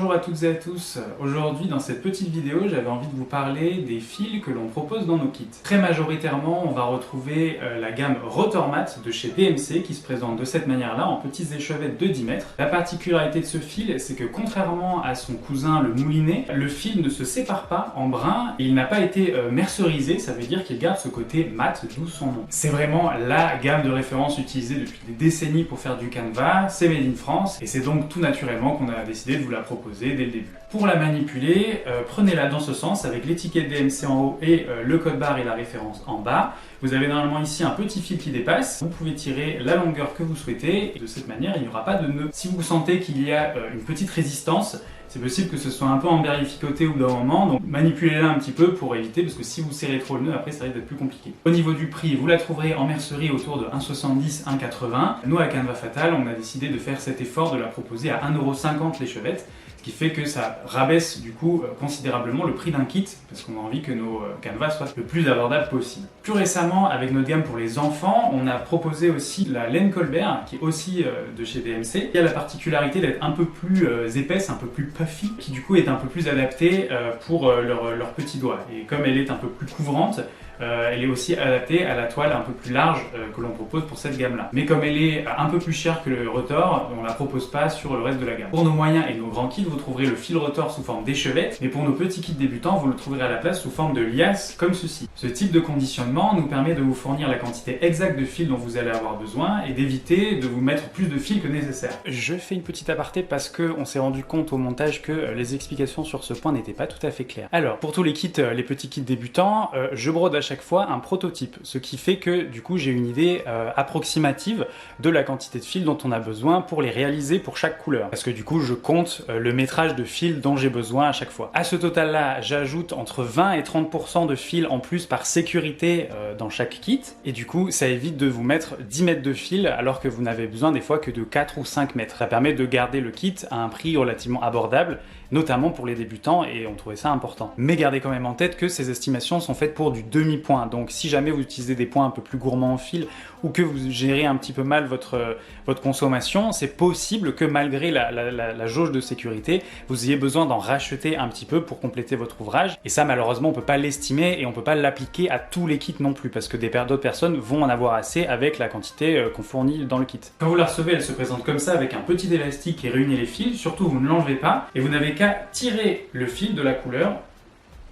Bonjour à toutes et à tous. Aujourd'hui, dans cette petite vidéo, j'avais envie de vous parler des fils que l'on propose dans nos kits. Très majoritairement, on va retrouver la gamme Rotormat de chez DMC qui se présente de cette manière-là en petites échevettes de 10 mètres. La particularité de ce fil, c'est que contrairement à son cousin le moulinet, le fil ne se sépare pas en brins et il n'a pas été mercerisé, ça veut dire qu'il garde ce côté mat, d'où son nom. C'est vraiment la gamme de référence utilisée depuis des décennies pour faire du canevas, c'est made in France et c'est donc tout naturellement qu'on a décidé de vous la proposer dès le début. Pour la manipuler, prenez-la dans ce sens avec l'étiquette DMC en haut et le code barre et la référence en bas. Vous avez normalement ici un petit fil qui dépasse. Vous pouvez tirer la longueur que vous souhaitez et de cette manière, il n'y aura pas de nœud. Si vous sentez qu'il y a une petite résistance, c'est possible que ce soit un peu emberificoté au bout d'un moment, donc manipulez-la un petit peu pour éviter, parce que si vous serrez trop le nœud, après ça risque d'être plus compliqué. Au niveau du prix, vous la trouverez en mercerie autour de 1,70 €, 1,80 €. Nous, à Canva Fatal, on a décidé de faire cet effort de la proposer à 1,50 € l'échevette, ce qui fait que ça rabaisse du coup considérablement le prix d'un kit, parce qu'on a envie que nos canevas soient le plus abordables possible. Plus récemment, avec notre gamme pour les enfants, on a proposé aussi la laine Colbert, qui est aussi de chez DMC, qui a la particularité d'être un peu plus épaisse, un peu plus puffy, qui du coup est un peu plus adaptée pour leurs petits doigts. Et comme elle est un peu plus couvrante, elle est aussi adaptée à la toile un peu plus large que l'on propose pour cette gamme-là. Mais comme elle est un peu plus chère que le Rotor, on ne la propose pas sur le reste de la gamme. Pour nos moyens et nos grands kits, vous trouverez le fil Rotor sous forme d'échevette, mais pour nos petits kits débutants, vous le trouverez à la place sous forme de liasse, comme ceci. Ce type de conditionnement nous permet de vous fournir la quantité exacte de fil dont vous allez avoir besoin et d'éviter de vous mettre plus de fil que nécessaire. Je fais une petite aparté parce qu'on s'est rendu compte au montage que les explications sur ce point n'étaient pas tout à fait claires. Alors, pour tous les kits, les petits kits débutants, je brode à chaque fois un prototype, ce qui fait que du coup j'ai une idée approximative de la quantité de fil dont on a besoin pour les réaliser pour chaque couleur, parce que du coup je compte le métrage de fil dont j'ai besoin à chaque fois. À ce total là, j'ajoute entre 20 et 30% de fil en plus par sécurité dans chaque kit, et du coup ça évite de vous mettre 10 mètres de fil alors que vous n'avez besoin des fois que de 4 ou 5 mètres. Ça permet de garder le kit à un prix relativement abordable, notamment pour les débutants, et on trouvait ça important. Mais gardez quand même en tête que ces estimations sont faites pour du demi-point, donc si jamais vous utilisez des points un peu plus gourmands en fil ou que vous gérez un petit peu mal votre consommation, c'est possible que malgré la jauge de sécurité, vous ayez besoin d'en racheter un petit peu pour compléter votre ouvrage, et ça malheureusement on peut pas l'estimer et on peut pas l'appliquer à tous les kits non plus, parce que d'autres personnes vont en avoir assez avec la quantité qu'on fournit dans le kit. Quand vous la recevez, elle se présente comme ça avec un petit élastique qui réunit les fils, surtout vous ne l'enlevez pas, et vous n'avez qu'à tirer le fil de la couleur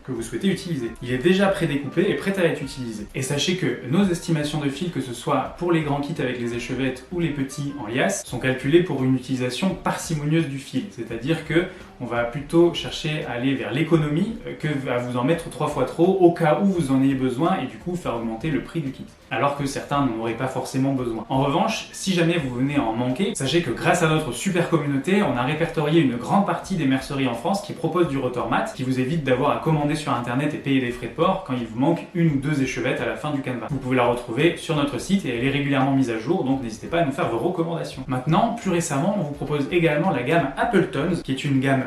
que vous souhaitez utiliser. Il est déjà prédécoupé et prêt à être utilisé. Et sachez que nos estimations de fil, que ce soit pour les grands kits avec les échevettes ou les petits en liasse, sont calculées pour une utilisation parcimonieuse du fil. C'est-à-dire que on va plutôt chercher à aller vers l'économie que à vous en mettre 3 fois trop au cas où vous en ayez besoin et du coup faire augmenter le prix du kit. Alors que certains n'en auraient pas forcément besoin. En revanche, si jamais vous venez à en manquer, sachez que grâce à notre super communauté, on a répertorié une grande partie des merceries en France qui proposent du Rotormat, qui vous évite d'avoir à commander sur internet et payer des frais de port quand il vous manque une ou deux échevettes à la fin du canevas. Vous pouvez la retrouver sur notre site et elle est régulièrement mise à jour, donc n'hésitez pas à nous faire vos recommandations. Maintenant, plus récemment, on vous propose également la gamme Appletons, qui est une gamme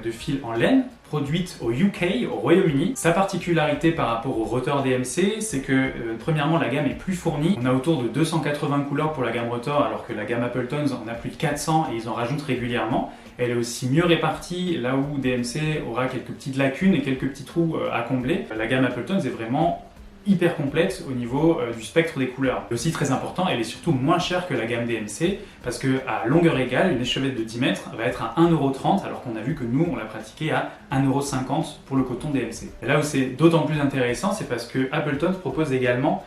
de fil en laine, produite au UK, au Royaume-Uni. Sa particularité par rapport au Rotor DMC, c'est que premièrement la gamme est plus fournie. On a autour de 280 couleurs pour la gamme Rotor, alors que la gamme Appletons en a plus de 400 et ils en rajoutent régulièrement. Elle est aussi mieux répartie, là où DMC aura quelques petites lacunes et quelques petits trous à combler. La gamme Appletons est vraiment hyper complète au niveau du spectre des couleurs. Et aussi très important, elle est surtout moins chère que la gamme DMC, parce que à longueur égale, une échevette de 10 mètres va être à 1,30 €, alors qu'on a vu que nous, on l'a pratiqué à 1,50 € pour le coton DMC. Et là où c'est d'autant plus intéressant, c'est parce que Appletons propose également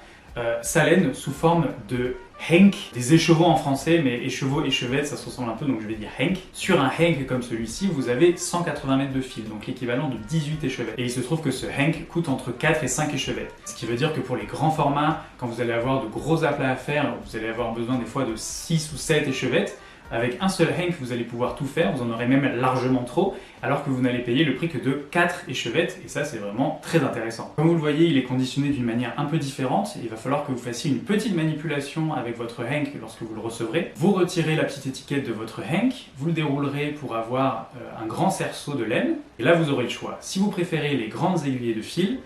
sa laine sous forme de Henk, des écheveaux en français, mais écheveaux, échevettes, ça se ressemble un peu, donc je vais dire Henk. Sur un Henk comme celui-ci, vous avez 180 mètres de fil, donc l'équivalent de 18 échevettes. Et il se trouve que ce Henk coûte entre 4 et 5 échevettes. Ce qui veut dire que pour les grands formats, quand vous allez avoir de gros aplats à faire, vous allez avoir besoin des fois de 6 ou 7 échevettes. Avec un seul Henk, vous allez pouvoir tout faire, vous en aurez même largement trop, alors que vous n'allez payer le prix que de 4 échevettes, et ça c'est vraiment très intéressant. Comme vous le voyez, il est conditionné d'une manière un peu différente, et il va falloir que vous fassiez une petite manipulation avec votre Henk lorsque vous le recevrez. Vous retirez la petite étiquette de votre Henk, vous le déroulerez pour avoir un grand cerceau de laine, et là vous aurez le choix. Si vous préférez les grandes aiguillées de fil,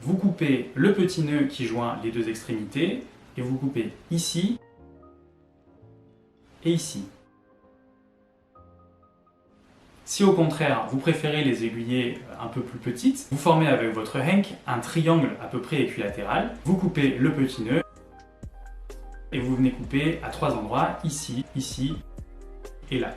vous coupez le petit nœud qui joint les deux extrémités, et vous coupez ici, et ici. Si au contraire, vous préférez les aiguillets un peu plus petites, vous formez avec votre Henk un triangle à peu près équilatéral, vous coupez le petit nœud et vous venez couper à 3 endroits, ici, ici et là.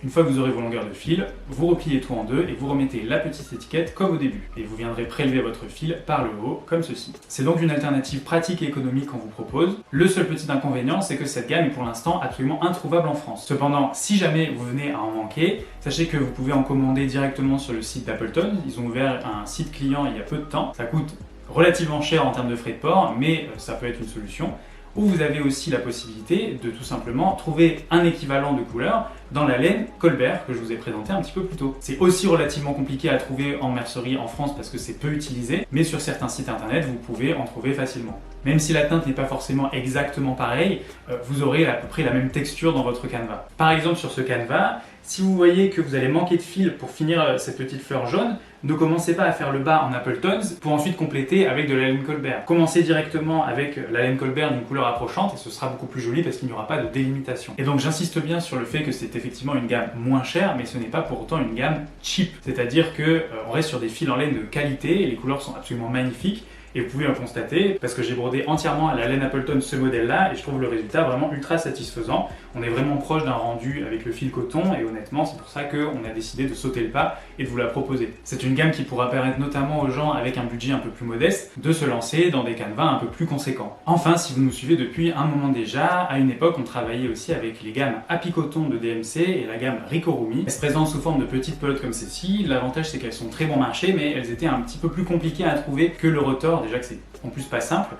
Une fois que vous aurez vos longueurs de fil, vous repliez tout en deux et vous remettez la petite étiquette comme au début. Et vous viendrez prélever votre fil par le haut, comme ceci. C'est donc une alternative pratique et économique qu'on vous propose. Le seul petit inconvénient, c'est que cette gamme est pour l'instant absolument introuvable en France. Cependant, si jamais vous venez à en manquer, sachez que vous pouvez en commander directement sur le site d'Appleton. Ils ont ouvert un site client il y a peu de temps. Ça coûte relativement cher en termes de frais de port, mais ça peut être une solution. Ou vous avez aussi la possibilité de tout simplement trouver un équivalent de couleur dans la laine Colbert que je vous ai présenté un petit peu plus tôt. C'est aussi relativement compliqué à trouver en mercerie en France parce que c'est peu utilisé, mais sur certains sites internet vous pouvez en trouver facilement. Même si la teinte n'est pas forcément exactement pareille, vous aurez à peu près la même texture dans votre canevas. Par exemple sur ce canevas, si vous voyez que vous allez manquer de fil pour finir cette petite fleur jaune, ne commencez pas à faire le bas en Appletons pour ensuite compléter avec de la laine Colbert. Commencez directement avec la laine Colbert d'une couleur approchante et ce sera beaucoup plus joli parce qu'il n'y aura pas de délimitation. Et donc j'insiste bien sur le fait que c'est effectivement une gamme moins chère, mais ce n'est pas pour autant une gamme cheap. C'est-à-dire qu'on reste sur des fils en laine de qualité et les couleurs sont absolument magnifiques. Et vous pouvez le constater parce que j'ai brodé entièrement à la laine Appleton ce modèle-là et je trouve le résultat vraiment ultra satisfaisant. On est vraiment proche d'un rendu avec le fil coton et honnêtement c'est pour ça qu'on a décidé de sauter le pas et de vous la proposer. C'est une gamme qui pourra permettre notamment aux gens avec un budget un peu plus modeste de se lancer dans des canevas un peu plus conséquents. Enfin, si vous nous suivez depuis un moment déjà, à une époque on travaillait aussi avec les gammes Happy Coton de DMC et la gamme Ricorumi. Elles se présentent sous forme de petites pelotes comme celle-ci. L'avantage c'est qu'elles sont très bon marché mais elles étaient un petit peu plus compliquées à trouver que le Rotor. Déjà que c'est en plus pas simple,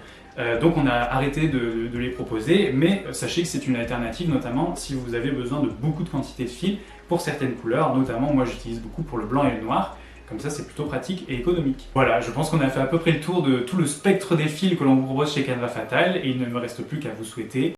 donc on a arrêté de les proposer, mais sachez que c'est une alternative notamment si vous avez besoin de beaucoup de quantité de fil pour certaines couleurs, notamment moi j'utilise beaucoup pour le blanc et le noir, comme ça c'est plutôt pratique et économique. Voilà, je pense qu'on a fait à peu près le tour de tout le spectre des fils que l'on vous propose chez Canva Fatal et il ne me reste plus qu'à vous souhaiter